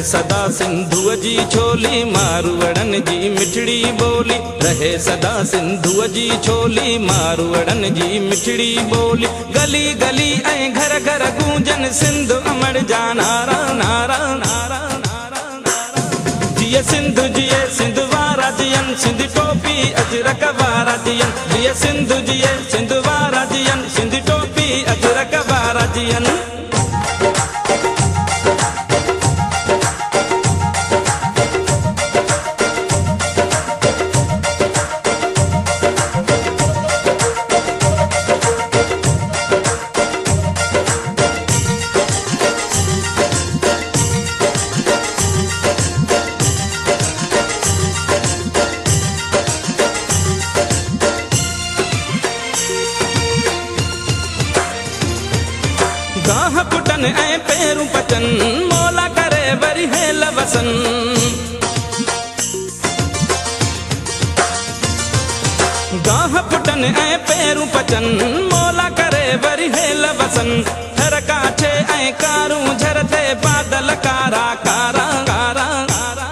सदा सिंधुअ जी छोली मारवड़न जी मिठड़ी बोली। रहे सदा सिंधुअ जी छोली मारवड़न जी मिठड़ी बोली। गली गली ऐं घर घर गूंजन सिंध अमर जा नारा नारा नारा नारा नारा। जिए सिंधु जिए सिंध वारा जियन सिंध टोपी अजरक वारा जियन। जिए सिंधु जिए सिंध वारा जियन सिंध टोपी अजरक वारा जियन। गाह पुटन ऐं पेरू पचन मोला करे वरी हेल वसन। गाह पुटन ऐं पेरू पचन मोला करे वरी हेल वसन। हर काठे ऐं कारूं झरते बादल कारा कारा कारा कारा।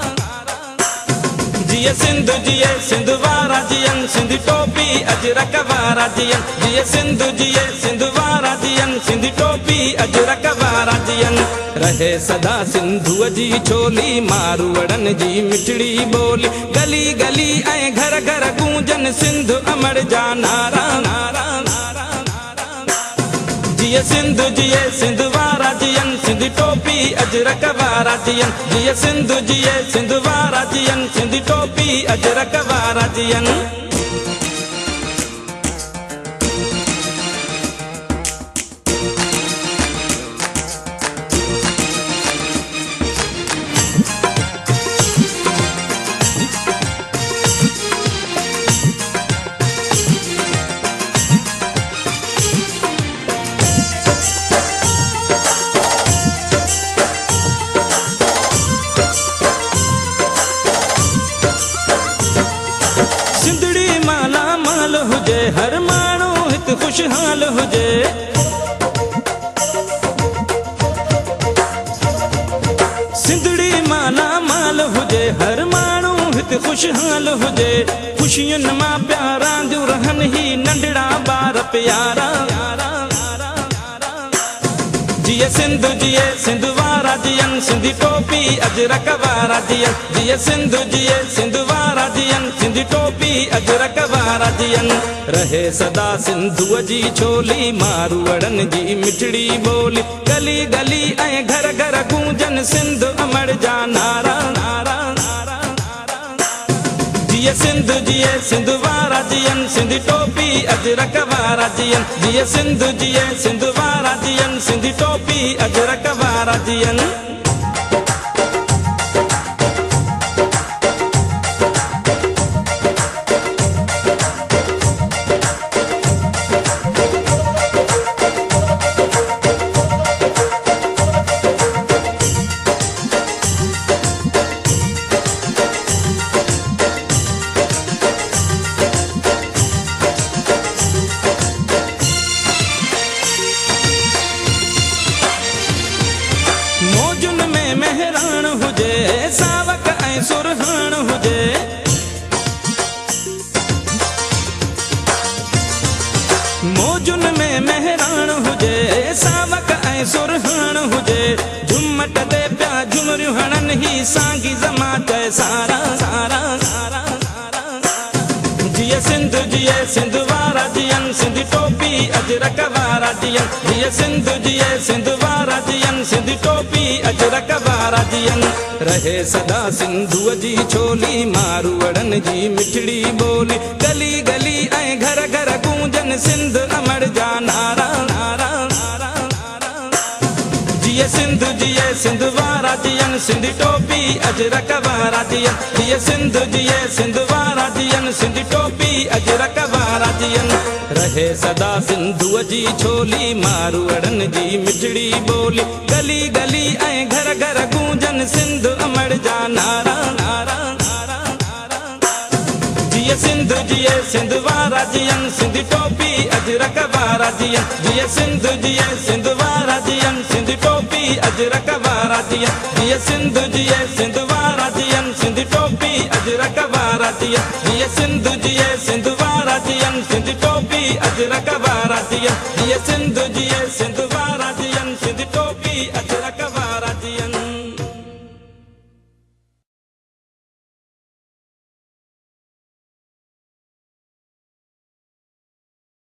जिए सिंधु जिए सिंध वारा जियन सिंध टोपी अजरक वारा जियन। जिए सिंधु जिए सिंध वारा जियन सिंध टोपी अजरक वारा जियन। रहे सदा सिंधुअ जी छोली मारवड़न जी मिठड़ी बोली। गली गली ऐं घर घर गूंजन सिंध अमर जा नारा नारा नारा नारा। जिए सिंधु जिए सिंध वारा जियन सिंध टोपी अजरक वारा जियन। जिए सिंधु जिए सिंध वारा जियन सिंध टोपी अजरक वारा जियन। हुजे हर माण्हू हित खुशहाल हुजे। सिंधड़ी माला माल हुजे हर माण्हू हित खुशहाल हुजे। खुशियुनि मां प्यारा जो रहन ही नंढड़ा ॿार प्यारा। जिए सिंधु जिए सिंध वारा जियन सिंध टोपी अजरक वारा जियन। जिए सिंधु जिए सिंध वारा जियन सिंध टोपी अजरक वारा जियन। रहे सदा सिंधुअ जी छोली मारवड़न जी मिठड़ी बोली। गली गली ऐं घर घर गूंजन सिंध अमर जा नारा नारा नारा नारा। जिए सिंधु जिए सिंध वारा जियन सिंध टोपी अजरक वारा जियन। जिए सिंधु जिए सिंध वारा जियन सिंध टोपी अजरक वारा जियन। मौजुन में मेहरान हुजे सावक ऐं सुरहान हुजे। मौजुन में मेहरान हुजे सावक ऐं सुरहान हुजे। झुमट दे प्या झुमरियूं हणन ही सांगी जमात सारा सारा सारा सारा। जिए सिंधु जिए सिंध वारा जियन सिंध टोपी अजरक वारा जियन। जिए सिंधु जिए सिंध वारा जियन सिंध टोपी अजरक वारा जियन। रहे सदा सिंधुअ जी छोली मारवड़न जी मिठड़ी बोली। गली गली ऐं घर घर गूंजन सिंध अमर जा नारा नारा नारा नारा। जिए सिंधु जिए सिंध वारा जियन सिंध टोपी अजरक वारा जियन। जिए सिंधु जिए सिंध वारा जियन सिंध टोपी अजरक वारा जियन। रहे सदा सिंधुअ जी छोली मारवड़न जी मिठड़ी बोली। गली गली ऐं घर घर गूंजन सिंध अमर जा नारा नारा नारा नारा। जिए सिंधु जिए सिंध वारा जियन सिंध टोपी अजरक वारा जियन। जिए सिंधु जिए सिंध वारा जियन सिंध टोपी अजरक वारा जियन जिए सिंध जिए सिंध वारा जियन सिंध टोपी अजरक वारा जियन जिए सिंध जिए सिंध वारा जियन सिंध टोपी अजरक वारा जियन जिए सिंध जिए सिंध वारा जियन सिंध टोपी